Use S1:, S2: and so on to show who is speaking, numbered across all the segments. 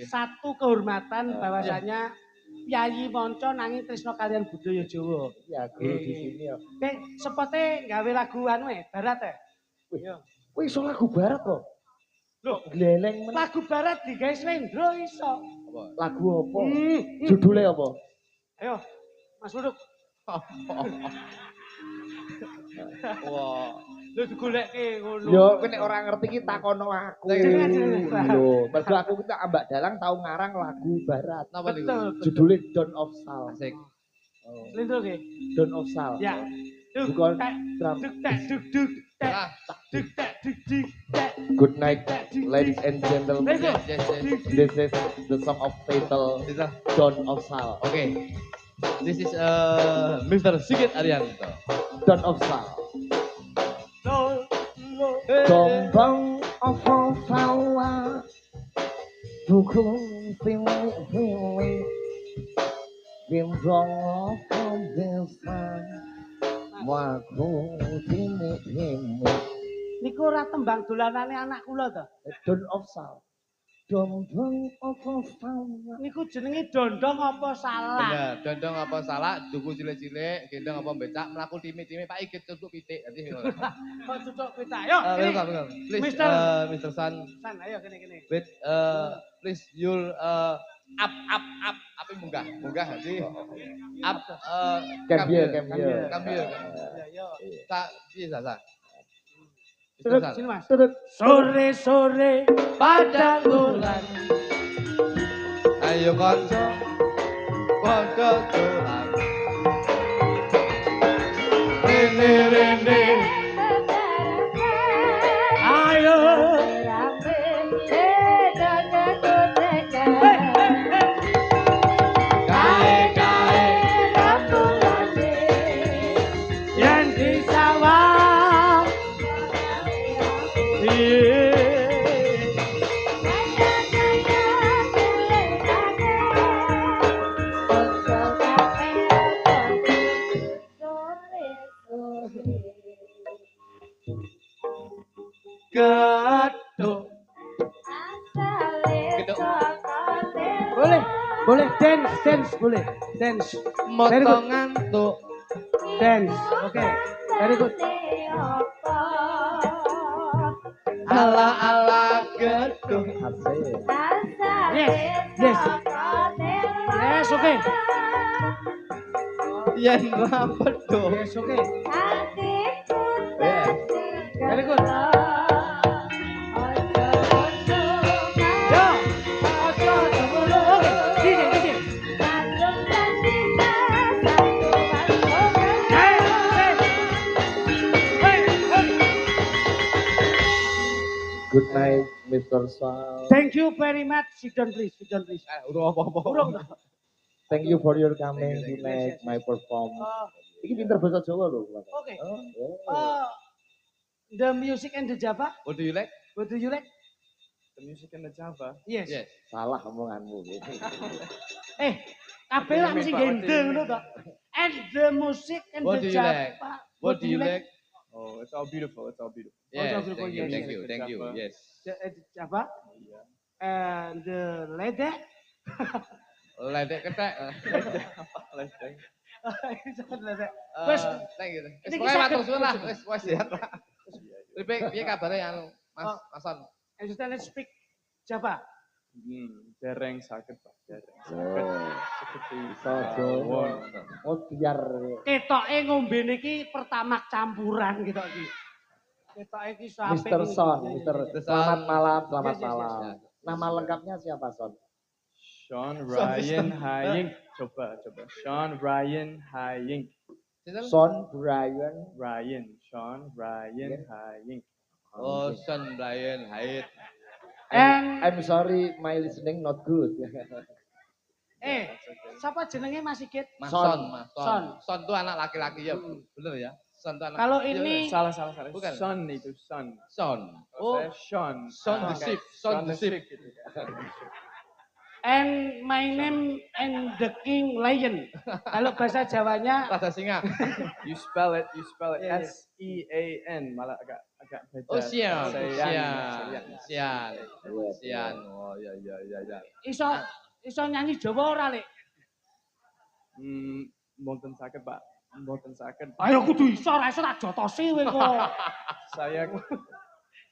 S1: satu kehormatan bahwasanya Yayi Monco nanging tresno kalian budaya Jawa.
S2: Ya, guru di sini ya.
S1: Sepote gawe lagu anu barat ya?
S2: Iya. Wih, iso lagu barat kok. Loh, gleleng men.
S1: Lagu barat digawe Slendro iso.
S2: Lagu apa? Judulnya apa?
S1: Ayo, Mas Wuduk.
S3: Wah.
S1: Lho digoleke ngono.
S2: Yo, kowe nek ora ngerti ki takono aku. Lho, mergo aku ki tak ambak dalang tau ngarang lagu barat.
S3: Napa niku?
S2: Judulnya Dawn of Sal.
S3: Asik.
S1: Slendro nggih.
S2: Dawn of Sal.
S1: Ya.
S2: Bukan
S1: duk tak duk duk tak duk tak duk duk tak.
S2: Good night, ladies and gentlemen.
S3: Yes.
S2: This is the song of title Dawn of Sal.
S3: Okay. This is Mr. Sigit Arianto.
S2: Dawn of Sal. Tombang of Sal. Dukung pilih Bintang of desa. Waku tini.
S1: Niku ora tembang dolanane anak kula to.
S2: Dawn of Sal. Dondong apa salah?
S1: Niku jenenge dondong apa salah?
S3: Bener, dondong apa salah, duku cilik-cilik, gendong apa becak, mlaku timik-timik, Pak Igit cucuk pitik. Dadi ngono.
S1: Kok cucuk pitik? Ayo,
S3: Welcome. Please, Mr. San.
S1: San, ayo kene.
S3: Wait, please you'll apa munggah sih? Up
S2: Come here.
S1: Yo.
S3: Tak bisa, Sa.
S1: Sini Mas. Sore-sore pada bulan.
S3: Ayo konco padha dolan. Rene.
S1: Ayo. Kae rambulane yang di sawah. Gedok. Boleh dance boleh. Dance.
S3: Motong ngantuk.
S1: Dance. Oke. Very good.
S3: Ala gedung.
S1: Yes, oke.
S3: Yen rapet do.
S1: Yes, oke. Very good.
S2: Good night, Mr. Sal.
S1: Thank you very much. Sit down please.
S3: Urung apa-apa.
S1: Urung.
S2: Thank you for your coming to make my perform. Ini pinter bahasa Jawa loh.
S1: Oke. The music and the Java.
S3: What do you like?
S1: What do you like?
S3: The music and the Java.
S1: Yes.
S2: Salah omonganmu.
S1: Kabeh lah mesti gendeng ngono to. And the music and the Java.
S3: What do you like?
S4: Oh, it's all beautiful.
S3: Yes, thank you. Yes.
S1: Java. And the ledek.
S3: Ledek ketek.
S1: Wes,
S3: thank you. Wes pokoke matur suwun lah. Wes sehat lah. Piye kabare anu Mas Mason?
S1: And you can speak Java.
S4: Dereng sakit Pak.
S2: Oh biar
S1: Ketoke ngombe niki pertamax campuran gitu iki. Ketoke iki sampe
S2: Mr. Son, selamat malam.
S1: Yes.
S2: Nama lengkapnya siapa Son?
S4: Sean Ryan Haying. Coba. Sean Ryan Haying.
S2: Sean Brian
S4: Sean Ryan Haying.
S3: Oh, Sean Brian Hayit.
S2: I'm sorry, my listening not good.
S1: Siapa jenenge Mas Sigit?
S3: Son.
S1: Son.
S3: Son itu anak laki-laki ya, bener ya? Son itu anak.
S1: Kalau ini
S4: salah.
S3: Bukan.
S4: Son itu Son.
S3: Son.
S4: Oh, Sean.
S3: Son the ship.
S1: And my name and the king lion. Kalau bahasa Jawanya
S3: Rada singa.
S4: You spell it
S1: Yeah.
S4: Sean, malah agak beda.
S3: Oh, Sian.
S4: Sian.
S3: Sian. Oh, ya.
S1: iso nyanyi Jawa ora, Lek?
S4: Mboten saged, Pak. Mboten saged.
S1: Ayo kudu iso, ora iso tak jotosi kowe kok.
S4: Saya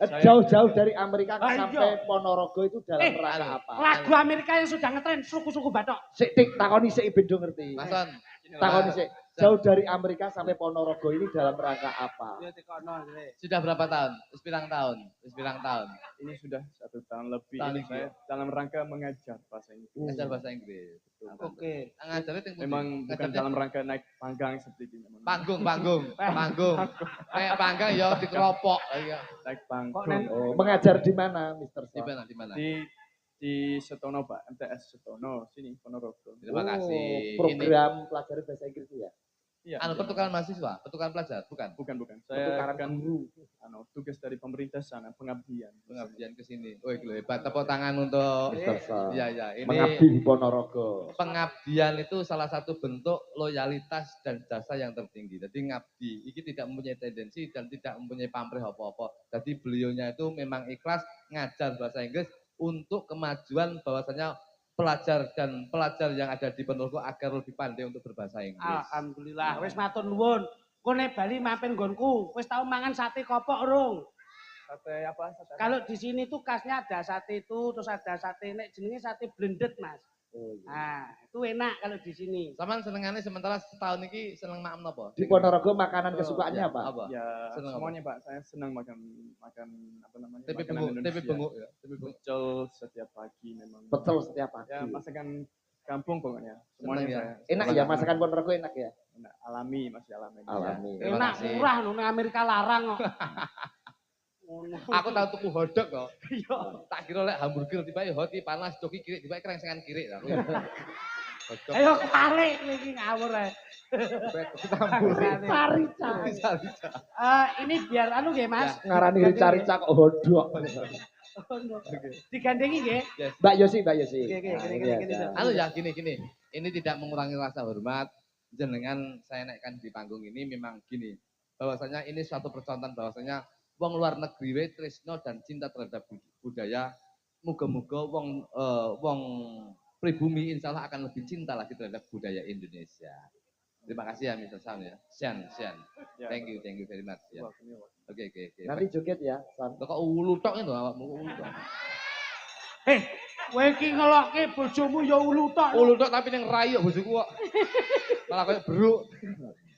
S2: Jauh-jauh dari Amerika
S1: Ayo.
S2: sampai Ponorogo itu dalam rangka apa?
S1: Lagu Amerika yang sudah ngetren suku-suku Batok.
S2: Sik tik takoni sik bendo ngerti.
S3: Mason.
S2: Takoni sik. Jauh dari Amerika sampai Ponorogo ini dalam rangka apa?
S1: Ya tekono, Lek.
S3: Sudah berapa tahun? Wis pirang tahun?
S4: ini sudah 1 tahun lebih.
S3: Tahun
S4: Ini
S3: lebih,
S4: saya dalam rangka mengajar bahasa Inggris.
S3: Ngajar bahasa Inggris.
S1: Oke.
S3: Ngajarnya ting
S4: Memang bukan
S3: ngajarnya
S4: dalam rangka naik panggang seperti ini. memang.
S3: panggung. Kayak panggang ya dikeropok.
S4: Naik
S1: Kok
S4: panggung.
S1: neng-
S2: Oh, mengajar di mana, Mr.
S3: Di
S2: Son?
S3: mana?
S4: Di Setono, Pak. MTS Setono, sini Ponorogo.
S3: Terima kasih.
S2: Program pelajaran bahasa Inggris itu ya?
S4: Iya.
S3: Pertukaran mahasiswa, pertukaran pelajar, bukan?
S4: Bukan. Saya
S2: Pertukaran
S4: bukan
S2: guru.
S4: tugas dari pemerintah sana, pengabdian.
S3: Pengabdian ke sini. Wih, hebat. Tepuk tangan untuk
S2: Mr. Son.
S3: Iya. Ini
S2: Mengabdi di Ponorogo.
S3: pengabdian itu salah satu bentuk loyalitas dan jasa yang tertinggi. Jadi ngabdi, ini tidak mempunyai tendensi dan tidak mempunyai pamrih apa-apa. Jadi beliaunya itu memang ikhlas ngajar bahasa Inggris untuk kemajuan bahwasanya pelajar yang ada di Ponorogo agar lebih pandai untuk berbahasa Inggris.
S1: Alhamdulillah, wis matur nuwun. Kone Bali mampir nggonku. Wis tau mangan sate kopok urung?
S4: Sate apa? Sate apa?
S1: Kalau di sini tuh khasnya ada sate itu, terus ada sate nek jenenge sate blended, Mas.
S2: Oh, iya.
S1: Nah, itu enak kalau di sini.
S3: Saman senengannya sementara setahun ini seneng makan apa?
S2: Di Ponorogo makanan kesukaannya apa?
S4: Ya,
S3: Senang apa?
S4: semuanya Pak. Saya senang makan apa namanya?
S3: Tempe
S4: makanan
S3: benguk
S4: Indonesia.
S3: ya.
S4: Pecel setiap pagi memang.
S2: Pecel setiap pagi.
S4: Ya, masakan kampung pokoknya.
S3: Senang
S4: Semuanya
S3: ya?
S4: saya.
S2: Enak ya, masakan Ponorogo enak ya?
S4: Enak, alami, masih alami.
S2: Alami.
S3: Terima
S1: Enak
S3: kasih.
S1: murah nang Amerika larang kok. Ngono.
S3: Aku tahu tuku hotdog kok. Iya. Tak kira lek hamburger tiba hot iki panas, coki kiri tiba krengsengan kiri. Hotdog.
S1: Ayo kalik iki ngawur ae. Rica-rica. Ini biar anu nggih, Mas.
S2: Ngarani rica-rica kok hodok.
S1: Digandengi nggih.
S3: Yes.
S2: Mbak Yosi.
S1: Oke,
S2: Nah,
S1: gini,
S2: ini
S1: gini,
S2: ada.
S1: gini.
S3: Anu ya gini. Ini tidak mengurangi rasa hormat. Jenengan saya naikkan di panggung ini memang gini. Bahwasanya ini suatu percontohan bahwasanya wong luar negeri we tresno dan cinta terhadap budaya. Muga-muga wong pribumi insya Allah akan lebih cinta lagi terhadap budaya Indonesia. Terima kasih ya Mr. Sam ya. Sian.
S4: Ya.
S3: Thank you very much ya.
S4: Welcome, welcome.
S3: Oke.
S2: Nanti joget ya, Son.
S3: Kok ulu tok itu awakmu ulu tok.
S1: Kowe iki ngelokke bojomu ya ulu tok.
S3: Ulu tok tapi ning rai kok bojoku kok. Malah kayak beruk.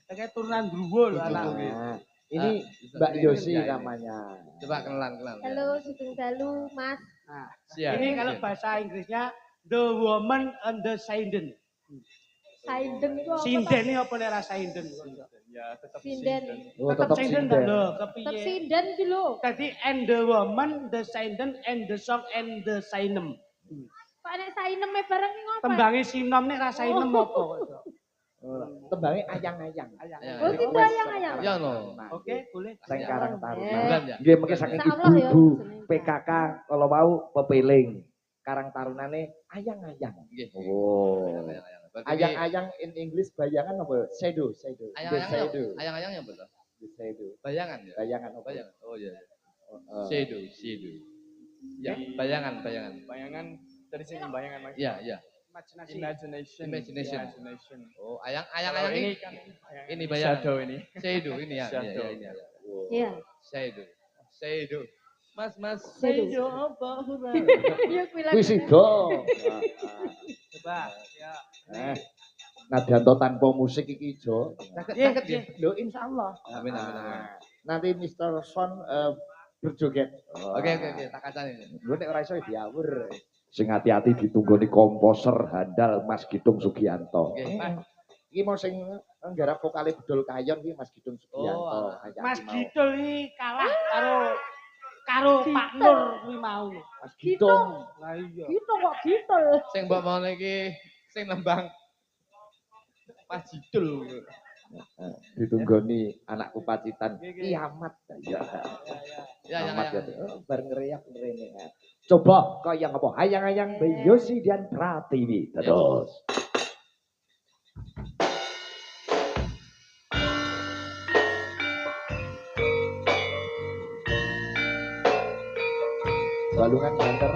S1: Kayak turunan druwo lho
S3: Bojoku
S1: anak.
S3: iki.
S2: Nah, ini
S3: bisa
S2: Mbak
S3: ini
S2: Yosi
S3: ya, ini.
S2: namanya.
S3: Coba kenalan.
S5: Halo, Sugeng Dalu, Mas.
S1: Nah,
S3: Sian.
S1: ini kalau bahasa Inggrisnya The Woman and the Sinden.
S5: Sinden itu apa?
S1: Sinden ini apa nih rasa sinden?
S4: Ya, tetap
S5: Sinden.
S2: Oh,
S1: Tetap
S2: tetap
S1: sinden
S2: sinden.
S1: lho,
S5: Tetap
S1: kepiye?
S5: sinden iki lho.
S1: Tadi and the woman, the sinden, and the song, and the sinem.
S5: Kok nek saineme bareng iki ngopo?
S1: Tembangnya sinom nih rasa inem apa?
S2: Oh, tembangnya ayang-ayang.
S5: Oh, gitu ayang-ayang.
S3: Ya no.
S2: Nah,
S1: Oke, boleh.
S2: Sing Karang Taruna.
S3: Bulan ya.
S2: Nggih mengki saking
S5: Insyaallah ya,
S2: ibu-ibu
S5: jenenge.
S2: PKK kalau mau pepeling. Karang Tarunane ayang-ayang.
S3: Nggih.
S2: Oh.
S3: Berarti
S2: Ayang-ayang in English bayangan apa? Shadow. The shadow.
S3: Ayang-ayang yang betul.
S2: The shadow.
S3: Bayangan ya.
S2: Bayangan apa?
S3: Bayangan. Oh iya.
S2: Oh,
S3: Shadow. Ya, bayangan.
S4: Bayangan dari sini bayangan Mas.
S3: Iya.
S1: Imajinasi.
S4: Imagination.
S3: Oh,
S4: Kalau
S3: ayang-ayang
S4: ini
S3: ini
S4: kan
S3: ini bayangan.
S4: shadow ini.
S3: Shadow ini ya.
S4: Shadow.
S3: Iya.
S2: oh.
S5: Iya.
S3: Shadow. Mas.
S1: Sejo apa hura?
S5: Iya kuwi lagi.
S2: Wis sido.
S1: Coba, ya.
S2: Nadianto tanpa musik iki ijo.
S3: Sakit ya.
S2: Lho insyaallah.
S3: Amin.
S2: Nanti Mr. Son berjoget.
S3: Oke. Tak kacani.
S2: Gue nek ora iso diawur. Sing hati-hati ditunggoni komposer handal Mas Gitung Sugianto.
S3: Oke.
S2: Iki mau sing nggarap vokale Bedol Kayon iki Mas Gitung Sugianto.
S3: Oh,
S2: Hati-hati
S1: Mas
S2: mau.
S1: Gidul ini kalah karo Pak Nur kuwi mau.
S2: Mas Gitung.
S1: Lah iya.
S5: Gitu kok gitu.
S3: Sing mbok mau iki sing nembang Pas Jidul.
S2: Ditunggoni anakku pacitan
S1: Nggih.
S2: kiamat. Ya.
S3: Ya,
S2: Kiamat ya.
S3: yang.
S2: Oh, bareng ngeriak mrene. Coba kaya apa? Hayang-hayang Yosi dan Pratiwi. Terus. Balungan banter.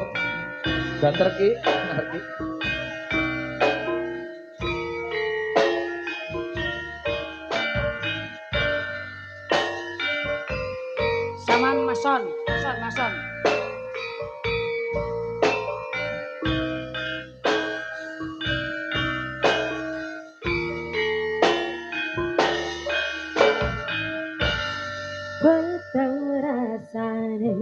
S2: Banter ki, banter ki.
S1: Saman mason, mason.
S5: Beteng rasane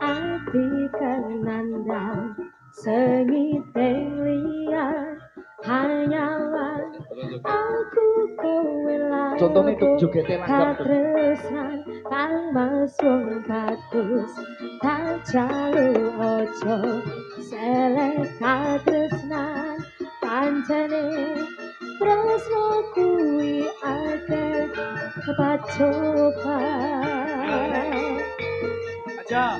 S5: ati kang nandang sengiteng liar hanyawan aku kowe lan
S2: Contohnya itu jogete langgam tuh.
S5: katresnan kang masung katus tak jalu ojo selek katresnan pancene tresno kuwi akeh kepacoban
S1: Aja.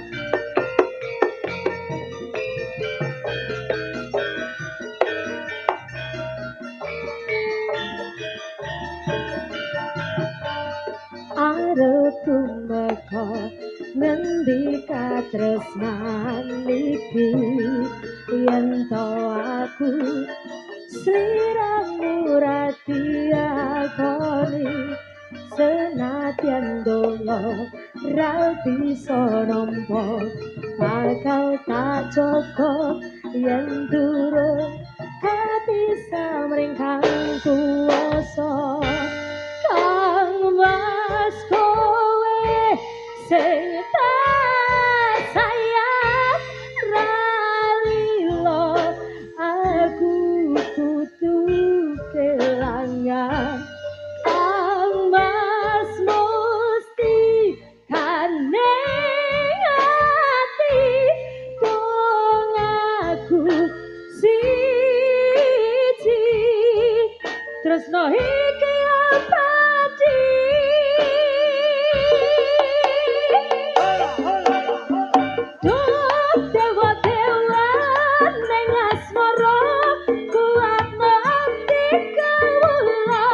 S5: arep tumeka ngendi katresnan iki yen to aku sliramu rati akoni senadyan donga ra bisa nampa bakal tak cukup yen durung kabisa mringkang kuwasa kang mas kowe sing tak sayang ralilo aku kudu kelangan kang mas musti kaneng ati dong aku siji tresno iki abadi Duh dewa-dewa neng asmara kuatno ati kawula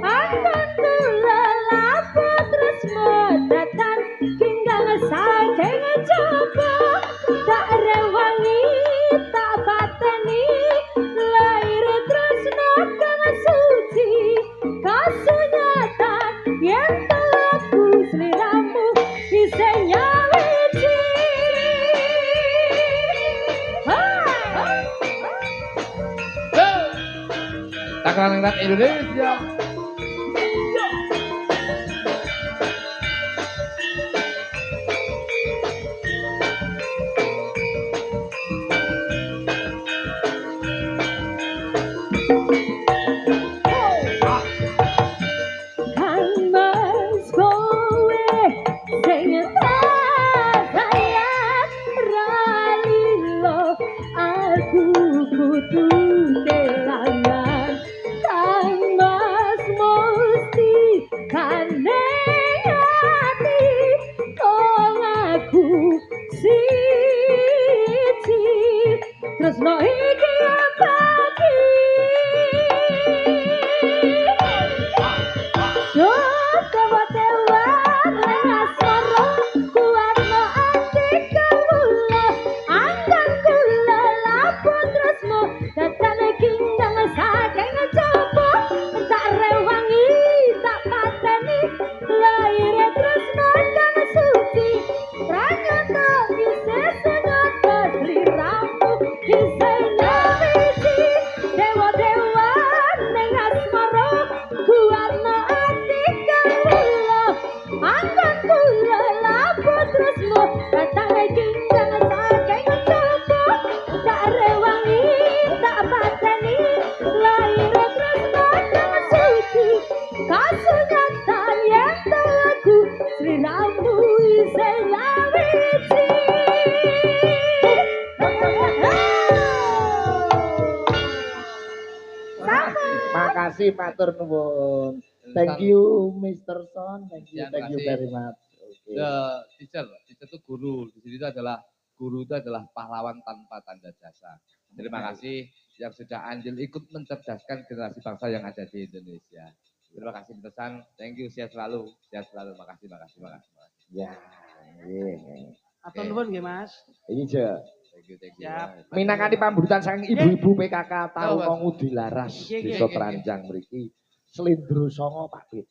S5: akan kula laput tresno datan kinggang saking coba tak rewangi tak pateni lair tresno kang suci kasunyatan yen aku sliramu isih nyawiji
S3: Takaran Indonesia.
S5: Kang mas kowe sing tak sayang ralilo aku kudu kelangan Kang mas musti kaneng ati kong aku siji tresno iki abadi Duh dewa-dewa neng asmara kuatno ati kawula angkan kula laput tresno datan kingdang saking coba tak rewangi tak pateni lair tresno kang suci pranyata isih senada sliramu isih nyawiji dewa-dewa neng asmara kuatno ati kawula angkan kula laput tresno datang kingdang saking coba tak rewangi tak pateni lair tresno kang suci kasunyatan yen aku sliramu isih nyawiji
S2: Makasih matur nuwun. Thank you Mr. Son, thank you
S3: Ya, terima kasih.
S2: very much. Oke.
S3: Teacher itu guru. Di sini itu adalah guru itu adalah pahlawan tanpa tanda jasa. Terima kasih yang sudah andil ikut mencerdaskan generasi bangsa yang ada di Indonesia. Terima kasih pesan, thank you, sehat selalu, makasih.
S2: Ya. Nggih.
S1: Atur nuwun nggih Mas.
S2: Iki je.
S3: Thank you.
S1: Siap.
S2: Minangkani pamburutan saking ibu-ibu PKK tahu
S3: Mas.
S2: ngudi laras
S1: Nggih,
S2: desa
S3: nggih.
S2: Tranjang mriki. Slendro Songo Pak Pit.